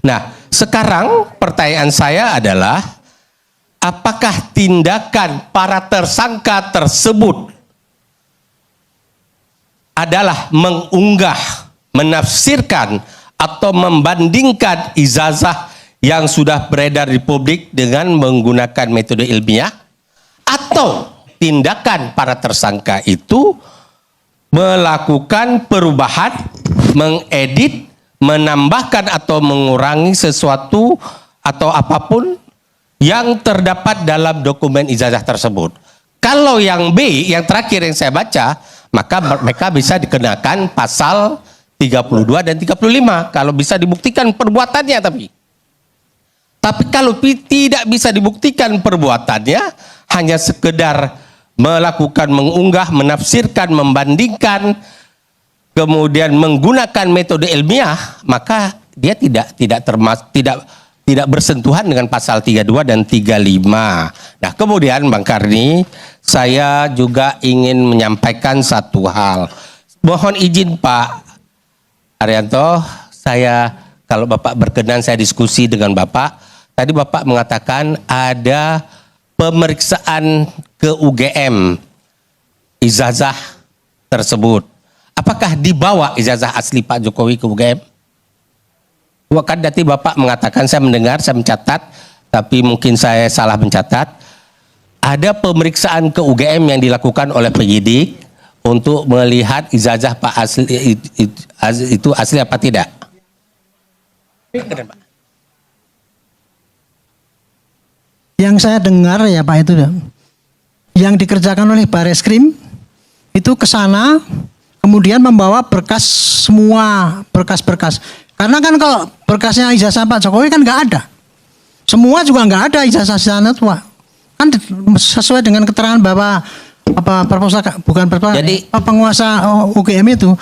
Nah, sekarang pertanyaan saya adalah, apakah tindakan para tersangka tersebut adalah mengunggah, menafsirkan, atau membandingkan ijazah yang sudah beredar di publik dengan menggunakan metode ilmiah, atau tindakan para tersangka itu melakukan perubahan, mengedit, menambahkan atau mengurangi sesuatu atau apapun yang terdapat dalam dokumen ijazah tersebut. Kalau yang B, yang terakhir yang saya baca, maka mereka bisa dikenakan pasal 32 dan 35 kalau bisa dibuktikan perbuatannya. Tapi kalau tidak bisa dibuktikan perbuatannya, hanya sekedar melakukan mengunggah, menafsirkan, membandingkan, kemudian menggunakan metode ilmiah, maka dia tidak bersentuhan dengan pasal 32 dan 35. Nah, kemudian Bang Karni, saya juga ingin menyampaikan satu hal. Mohon izin Pak Arianto, saya kalau Bapak berkenan saya diskusi dengan Bapak. Tadi Bapak mengatakan ada pemeriksaan ke UGM ijazah tersebut. Apakah dibawa ijazah asli Pak Jokowi ke UGM? Kan tadi Bapak mengatakan, saya mendengar, saya mencatat, tapi mungkin saya salah mencatat. Ada pemeriksaan ke UGM yang dilakukan oleh penyidik untuk melihat ijazah Pak itu asli apa tidak? Yang saya dengar ya Pak itu yang dikerjakan oleh Bareskrim itu ke sana kemudian membawa berkas, semua berkas-berkas. Karena kan kalau berkasnya ijazah Pak Jokowi kan nggak ada. Semua juga nggak ada ijazah sana tuh Pak. Kan sesuai dengan keterangan Bapak penguasa UGM itu.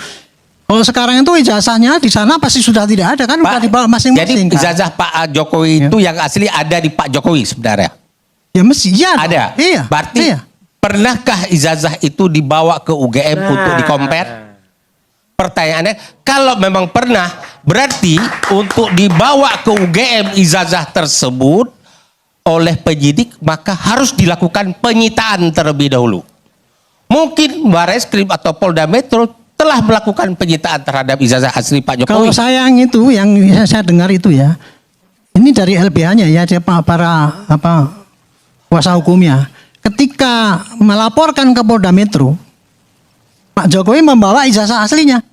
Kalau sekarang itu ijazahnya di sana pasti sudah tidak ada kan, Pak, udah dibawa masing-masing. Jadi ijazah Pak Jokowi itu yang asli ada di Pak Jokowi sebenarnya? Ya mesti ya. Ada. Iya. Berarti pernahkah ijazah itu dibawa ke UGM untuk dikompar? Pertanyaannya, kalau memang pernah, berarti untuk dibawa ke UGM ijazah tersebut oleh penyidik, maka harus dilakukan penyitaan terlebih dahulu. Mungkin Bareskrim atau Polda Metro telah melakukan penyitaan terhadap ijazah asli Pak Jokowi. Kalau saya yang saya dengar itu ya, ini dari LBH-nya ya, para kuasa hukumnya. Ketika melaporkan ke Polda Metro, Pak Jokowi membawa ijazah aslinya.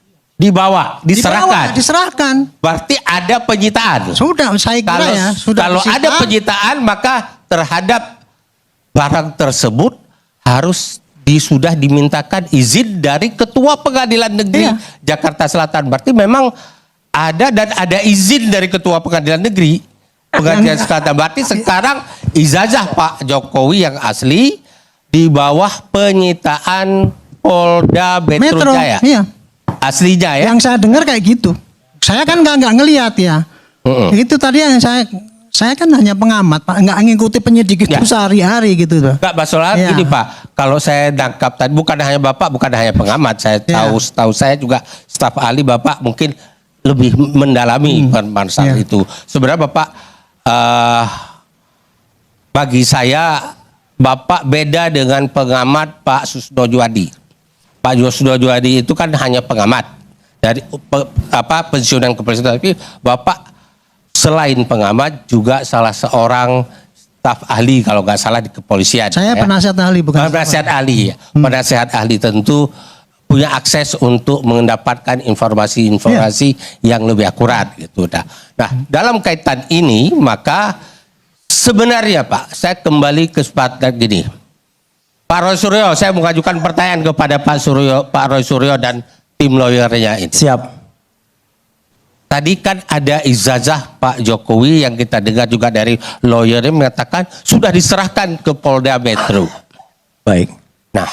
Diserahkan. Berarti ada penyitaan. Sudah, saya kira kalau ada penyitaan, maka terhadap barang tersebut harus sudah dimintakan izin dari Ketua Pengadilan Negeri Jakarta Selatan. Berarti memang ada izin dari Ketua Pengadilan Negeri Pengadilan Selatan. Berarti sekarang ijazah Pak Jokowi yang asli di bawah penyitaan Polda Metro Jaya. Iya. Aslinya ya. Yang saya dengar kayak gitu. Saya kan nggak ngelihat ya. Itu tadi yang saya kan hanya pengamat Pak, nggak ngikuti penyidik itu sehari-hari gitu tuh. Enggak, Pak Solar, gini Pak, kalau saya tangkap tadi bukan hanya Bapak, bukan hanya pengamat, saya tahu saya juga staf ahli Bapak mungkin lebih mendalami masalah itu. Sebenarnya Bapak bagi saya Bapak beda dengan pengamat Pak Susno Juwadi. Pak Susno Juwadi itu kan hanya pengamat dari pensiunan kepresidenan, tapi Bapak selain pengamat juga salah seorang staf ahli kalau nggak salah di kepolisian. Saya penasihat ahli bukan. Penasihat ahli. Penasihat ahli tentu punya akses untuk mendapatkan informasi-informasi yang lebih akurat gitu. Nah, dalam kaitan ini maka sebenarnya Pak, saya kembali ke sepakat gini. Pak Roy Suryo, saya mengajukan pertanyaan kepada Pak Roy Suryo dan tim lawyernya ini. Siap. Tadi kan ada ijazah Pak Jokowi yang kita dengar juga dari lawyernya mengatakan sudah diserahkan ke Polda Metro. Baik. Nah,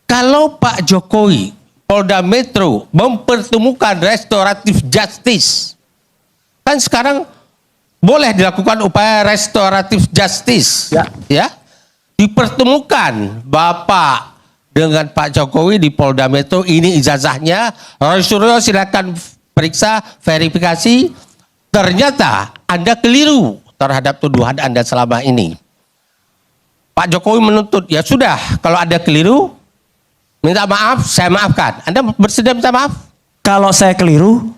kalau Pak Jokowi, Polda Metro mempertemukan restoratif justice, kan sekarang boleh dilakukan upaya restoratif justice, ya? Dipertemukan Bapak dengan Pak Jokowi di Polda Metro, ini ijazahnya, Roy Suryo silakan periksa, verifikasi, ternyata Anda keliru terhadap tuduhan Anda selama ini. Pak Jokowi menuntut, ya sudah, kalau ada keliru, minta maaf, saya maafkan. Anda bersedia minta maaf? Kalau saya keliru,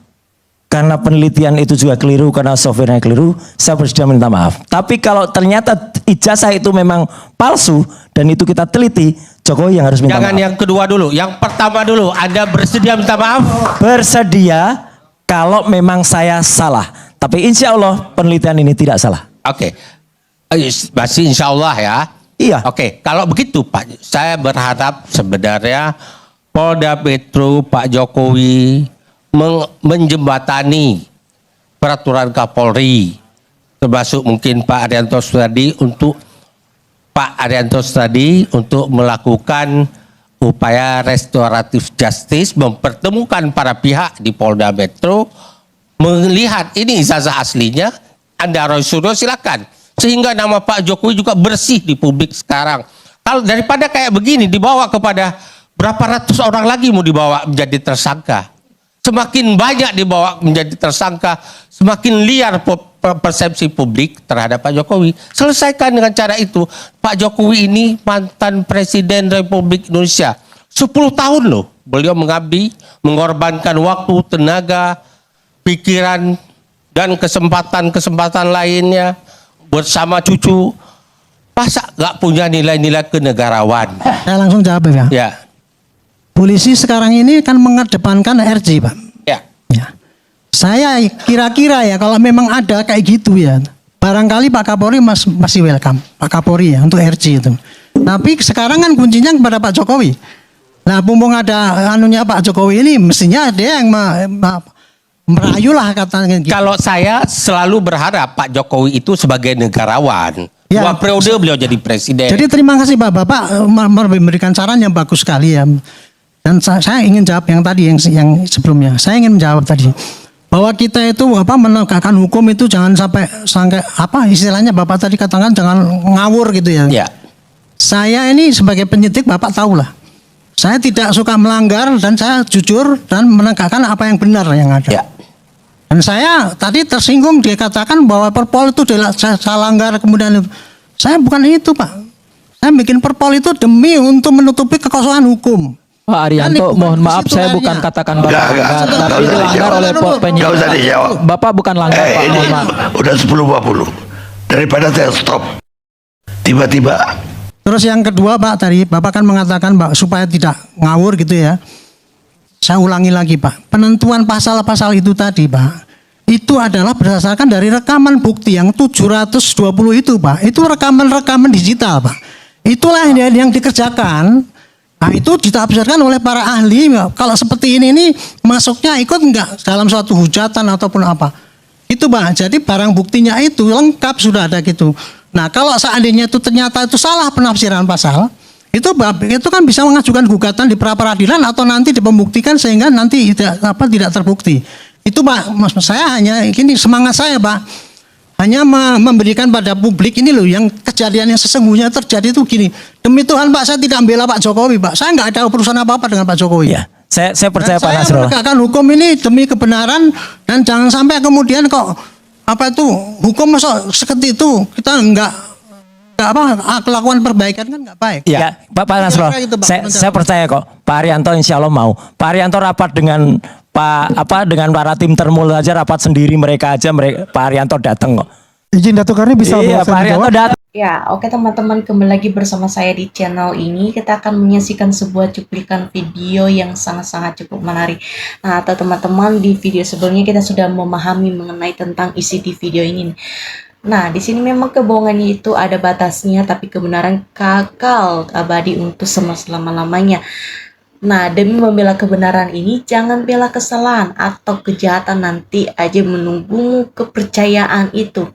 karena penelitian itu juga keliru, karena softwarenya keliru, saya bersedia minta maaf. Tapi kalau ternyata ijazah itu memang palsu dan itu kita teliti, Jokowi yang harus minta Jangan maaf. yang kedua dulu, yang pertama dulu. Anda bersedia minta maaf? Bersedia kalau memang saya salah. Tapi insya Allah penelitian ini tidak salah. Oke. Masih insya Allah ya. Iya. Oke, kalau begitu Pak, saya berharap sebenarnya Polda Metro Pak Jokowi menjembatani peraturan Kapolri, termasuk mungkin Pak Arianto tadi untuk melakukan upaya restoratif justice, mempertemukan para pihak di Polda Metro, melihat ini ijazah aslinya, Anda Roy-Suryo silakan, sehingga nama Pak Jokowi juga bersih di publik sekarang. Kalau daripada kayak begini dibawa kepada berapa ratus orang lagi mau dibawa menjadi tersangka. Semakin banyak dibawa menjadi tersangka, semakin liar persepsi publik terhadap Pak Jokowi. Selesaikan dengan cara itu. Pak Jokowi ini mantan Presiden Republik Indonesia. 10 tahun loh beliau mengabdi, mengorbankan waktu, tenaga, pikiran, dan kesempatan-kesempatan lainnya bersama cucu. Masa nggak punya nilai-nilai kenegarawan? Saya langsung jawab ya. Ya, Polisi sekarang ini kan mengedepankan RJ, Pak. ya. Ya. Saya kira-kira ya kalau memang ada kayak gitu ya, barangkali Pak Kapolri masih welcome, Pak Kapolri ya untuk RJ itu. Tapi sekarang kan kuncinya kepada Pak Jokowi. Nah, mumpung ada anunya Pak Jokowi ini, mestinya dia yang merayu lah katanya gitu. Kalau saya selalu berharap Pak Jokowi itu sebagai negarawan. Ya. 2 periode beliau jadi presiden. Jadi terima kasih Pak, Bapak memberikan saran yang bagus sekali ya. Dan saya ingin jawab yang tadi yang sebelumnya. Saya ingin menjawab tadi bahwa kita itu menegakkan hukum itu jangan sampai istilahnya Bapak tadi katakan jangan ngawur gitu ya. Ya. Saya ini sebagai penyidik Bapak tahulah. Saya tidak suka melanggar dan saya jujur dan menegakkan apa yang benar yang ada. Ya. Dan saya tadi tersinggung dia katakan bahwa Perpol itu saya langgar kemudian saya bukan itu Pak. Saya bikin Perpol itu demi untuk menutupi kekosongan hukum. Pak Arianto, Bukan mohon di maaf situ saya akhirnya. bukan katakan Bapak Enggak, langgar, enggak tapi usah dilanggar dijawab. oleh Enggak penyidik. usah dijawab. Bapak bukan langgar, Pak, Ini mohon maaf. udah 10.50. Daripada saya stop. Tiba-tiba Terus yang kedua Pak tadi Bapak kan mengatakan Pak supaya tidak ngawur gitu ya. Saya ulangi lagi Pak. Penentuan pasal-pasal itu tadi Pak. Itu adalah berdasarkan dari rekaman bukti yang 720 itu Pak. Itu rekaman-rekaman digital Pak. Itulah yang dikerjakan. Nah itu ditafsirkan oleh para ahli. Kalau seperti ini masuknya ikut enggak dalam suatu hujatan ataupun apa. Itu Pak. Jadi barang buktinya itu lengkap sudah ada gitu. Nah kalau seandainya itu ternyata itu salah penafsiran pasal, itu kan bisa mengajukan gugatan di pra peradilan atau nanti dipembuktikan sehingga nanti tidak terbukti. Itu Pak, maksud saya hanya ini semangat saya Pak. Hanya memberikan pada publik ini loh yang kejadian yang sesungguhnya terjadi itu gini. Demi Tuhan Pak, saya tidak membela Pak Jokowi Pak. Saya nggak ada urusan apa-apa dengan Pak Jokowi. Ya, saya percaya Dan Pak saya Nasrullah. menegakkan hukum ini demi kebenaran dan jangan sampai kemudian kok hukum masuk seperti itu kita nggak lakukan perbaikan kan nggak baik. Ya, Pak Nasrullah, Kira-kira gitu, Pak, saya percaya kok Pak Arianto insya Allah mau. Pak Arianto rapat dengan dengan para tim termul aja, rapat sendiri mereka aja, Pak Arianto datang kok. Izin Dato Karni bisa Iya, Pak Arianto datang. Ya, oke teman-teman, kembali lagi bersama saya di channel ini. Kita akan menyaksikan sebuah cuplikan video yang sangat-sangat cukup menarik. Nah, atau teman-teman di video sebelumnya kita sudah memahami mengenai tentang isi di video ini. Nah, di sini memang kebohongannya itu ada batasnya, tapi kebenaran kekal abadi untuk selama-lamanya. Nah, demi membela kebenaran ini, jangan bela kesalahan atau kejahatan, nanti aja menunggumu kepercayaan itu.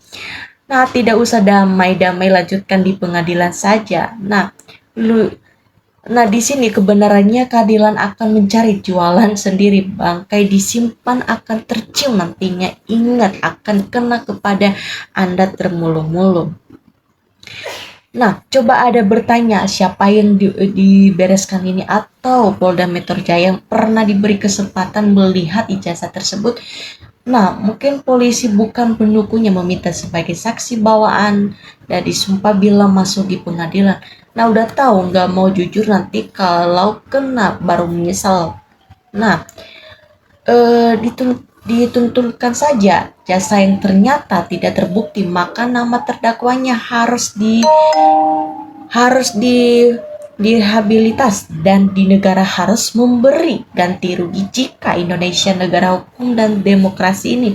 Nah, tidak usah damai-damai, lanjutkan di pengadilan saja. Nah, di sini kebenarannya keadilan akan mencari jualan sendiri, bangkai disimpan akan tercium nantinya, ingat akan kena kepada Anda termulung-mulung. Nah, coba ada bertanya siapa yang dibereskan ini atau Polda Metro Jaya yang pernah diberi kesempatan melihat ijazah tersebut. Nah, mungkin polisi bukan pendukungnya meminta sebagai saksi bawaan dan disumpah bila masuk di pengadilan. Nah, udah tahu nggak mau jujur, nanti kalau kena baru menyesal. Nah, dituntutkan saja jasa yang ternyata tidak terbukti, maka nama terdakwanya harus direhabilitas dan di negara harus memberi ganti rugi jika Indonesia negara hukum dan demokrasi ini.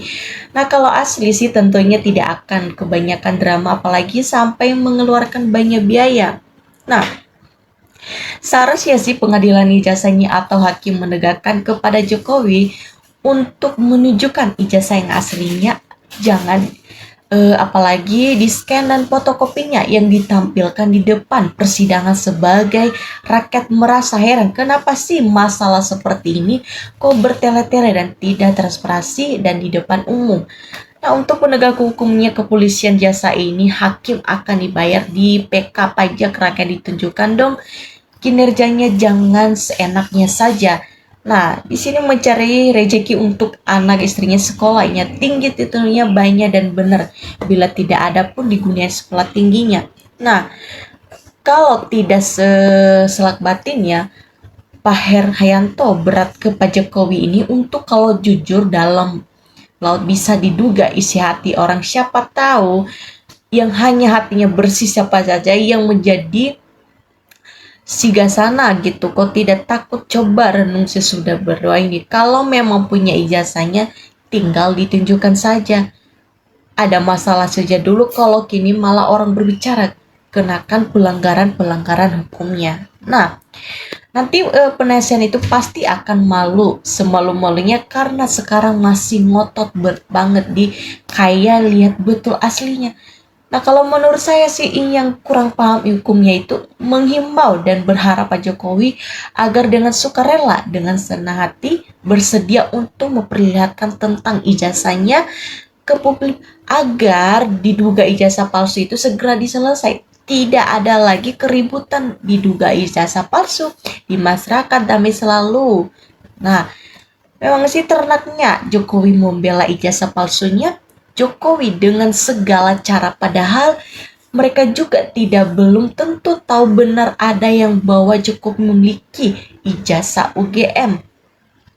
Nah, kalau asli sih tentunya tidak akan kebanyakan drama, apalagi sampai mengeluarkan banyak biaya. Nah, seharusnya sih pengadilan ijazahnya atau hakim menegakkan kepada Jokowi untuk menunjukkan ijazah yang aslinya, jangan apalagi di scan dan fotokopinya yang ditampilkan di depan persidangan. Sebagai rakyat merasa heran, kenapa sih masalah seperti ini kok bertele-tele dan tidak transparansi dan di depan umum. Nah, untuk penegak hukumnya kepolisian jasa ini, hakim akan dibayar di PK pajak rakyat, ditunjukkan dong kinerjanya, jangan seenaknya saja. Nah, di sini mencari rezeki untuk anak istrinya, sekolahnya tinggi, titelnya banyak dan benar. Bila tidak ada pun digunakan sekolah tingginya. Nah, kalau tidak selak batinnya, Pak Hayanto berat ke Pak Jokowi ini untuk kalau jujur dalam laut bisa diduga isi hati orang. Siapa tahu yang hanya hatinya bersih siapa saja yang menjadi Sigasana gitu, kok tidak takut, coba renung sesudah berdoa ini. Kalau memang punya ijazahnya, tinggal ditunjukkan saja. Ada masalah saja dulu, kalau kini malah orang berbicara, kenakan pelanggaran hukumnya. Nah, nanti penasihat itu pasti akan malu semalu-malunya karena sekarang masih ngotot banget di kayak lihat betul aslinya. Nah, kalau menurut saya sih yang kurang paham hukumnya itu menghimbau dan berharap Pak Jokowi agar dengan sukarela, dengan senang hati bersedia untuk memperlihatkan tentang ijazahnya ke publik agar diduga ijazah palsu itu segera diselesaikan. Tidak ada lagi keributan diduga ijazah palsu di masyarakat, damai selalu. Nah, memang sih ternaknya Jokowi membela ijazah palsunya Jokowi dengan segala cara, padahal mereka juga belum tentu tahu benar ada yang bahwa Jokowi memiliki ijazah UGM.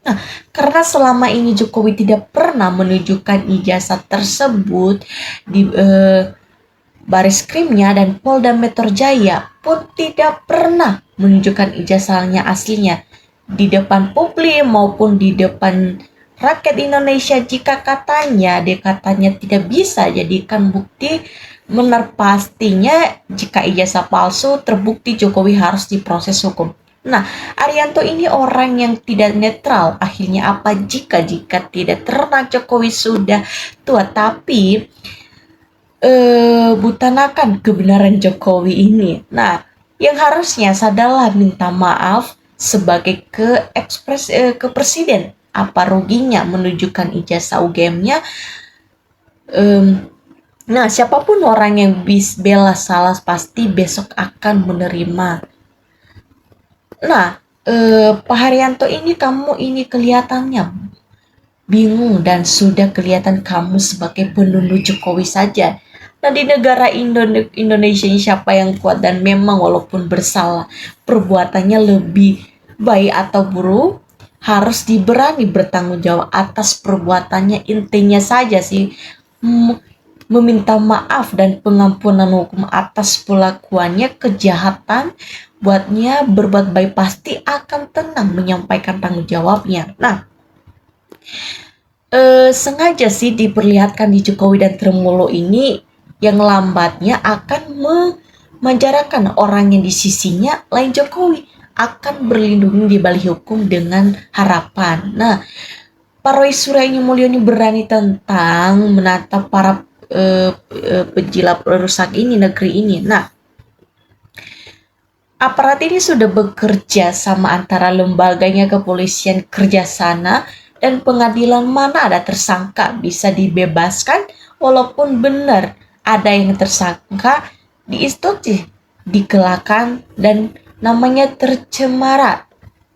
Nah, karena selama ini Jokowi tidak pernah menunjukkan ijazah tersebut di Baris Krimnya dan Polda Metro Jaya pun tidak pernah menunjukkan ijazahnya aslinya di depan publik maupun di depan rakyat Indonesia. Jika katanya tidak bisa jadikan bukti, benar pastinya jika ijazah palsu terbukti Jokowi harus diproses hukum. Nah, Arianto ini orang yang tidak netral. Akhirnya apa jika tidak ternak Jokowi sudah tua tapi butanakan kebenaran Jokowi ini. Nah, yang harusnya sadarlah minta maaf sebagai ke presiden. Apa ruginya menunjukkan ijazah UGM-nya? Nah, siapapun orang yang bela salah pasti besok akan menerima. Nah, Pak Haryanto ini, kamu ini kelihatannya bingung dan sudah kelihatan kamu sebagai penuduh Jokowi saja. Nah, di negara Indonesia ini siapa yang kuat dan memang walaupun bersalah perbuatannya lebih baik atau buruk harus diberani bertanggung jawab atas perbuatannya. Intinya saja sih meminta maaf dan pengampunan hukum atas pelakuannya kejahatan. Buatnya berbuat baik pasti akan tenang menyampaikan tanggung jawabnya. Nah, sengaja sih diperlihatkan di Jokowi dan Tremolo ini yang lambatnya akan memenjarakan orang yang di sisinya lain Jokowi akan berlindung di balik hukum dengan harapan. Nah, Pak Roy Suryo Mulyo ini berani tentang menatap para penjilat rusak ini negeri ini. Nah, aparat ini sudah bekerja sama antara lembaganya kepolisian kerja sana dan pengadilan, mana ada tersangka bisa dibebaskan walaupun benar ada yang tersangka diinstruksi, dikelakan dan namanya tercemara.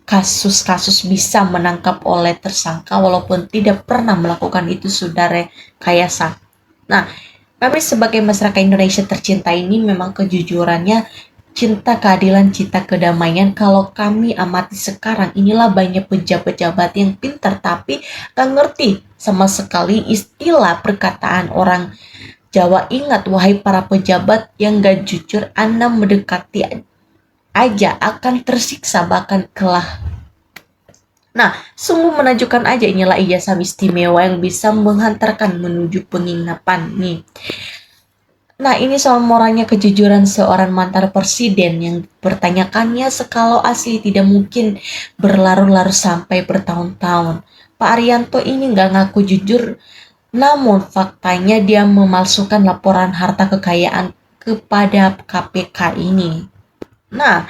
kasus-kasus bisa menangkap oleh tersangka walaupun tidak pernah melakukan itu sudah rekayasa. Nah, kami sebagai masyarakat Indonesia tercinta ini memang kejujurannya, cinta keadilan, cinta kedamaian. Kalau kami amati sekarang, inilah banyak pejabat-pejabat yang pintar tapi gak ngerti sama sekali istilah perkataan orang Jawa. Ingat, wahai para pejabat yang gak jujur, Anda mendekati aja akan tersiksa bahkan kelak. Nah, sungguh menakjubkan aja, inilah ijazah istimewa yang bisa menghantarkan menuju penginapan nih. Nah, ini soal moralnya kejujuran seorang mantan presiden yang bertanyakannya sekalau asli tidak mungkin berlarut-larut sampai bertahun-tahun. Pak Arianto ini nggak ngaku jujur, namun faktanya dia memalsukan laporan harta kekayaan kepada KPK ini. Nah,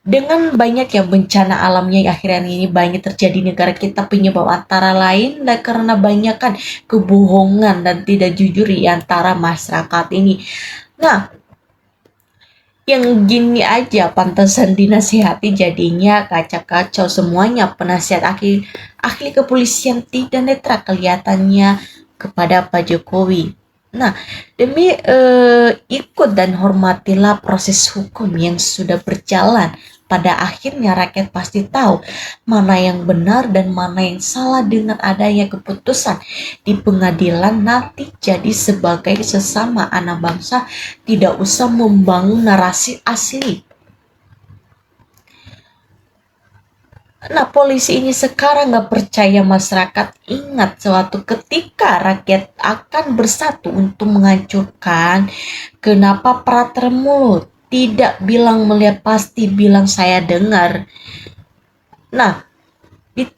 dengan banyak yang bencana alamnya akhirnya ini banyak terjadi di negara kita, penyebab antara lain karena banyakan kebohongan dan tidak jujur di antara masyarakat ini. Nah, yang gini aja pantesan dinasihati jadinya kacau-kacau semuanya. Penasihat ahli kepolisian tidak netral kelihatannya kepada Pak Jokowi. Nah, demi ikut dan hormatilah proses hukum yang sudah berjalan. Pada akhirnya rakyat pasti tahu mana yang benar dan mana yang salah dengan adanya keputusan di pengadilan nanti. Jadi sebagai sesama anak bangsa tidak usah membangun narasi asli. Nah, polisi ini sekarang gak percaya masyarakat. Ingat, suatu ketika rakyat akan bersatu untuk menghancurkan. Kenapa prater mulut? Tidak bilang melihat, pasti bilang saya dengar. Nah,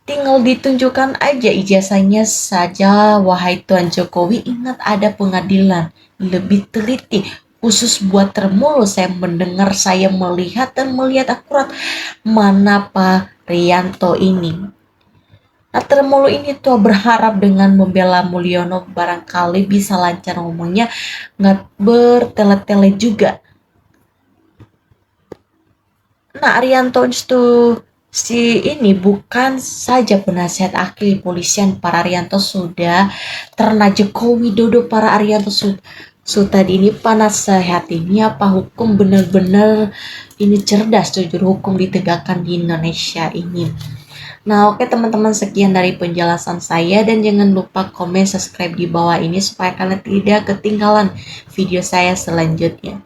tinggal ditunjukkan aja ijazahnya saja. Wahai Tuan Jokowi, ingat ada pengadilan. Lebih teliti. Khusus buat termulu, saya mendengar, saya melihat dan melihat akurat mana Pak Rianto ini. Nah, termulu ini tuh berharap dengan membela Mulyono barangkali bisa lancar ngomongnya, nggak bertele-tele juga. Nah, Arianto itu si ini bukan saja penasihat ahli kepolisian. Para Arianto sudah terna Joko Widodo. Para Arianto tadi ini penasehat ini apa hukum benar-benar ini cerdas, jujur hukum ditegakkan di Indonesia ini. Nah, oke teman-teman, sekian dari penjelasan saya dan jangan lupa komen, subscribe di bawah ini supaya kalian tidak ketinggalan video saya selanjutnya.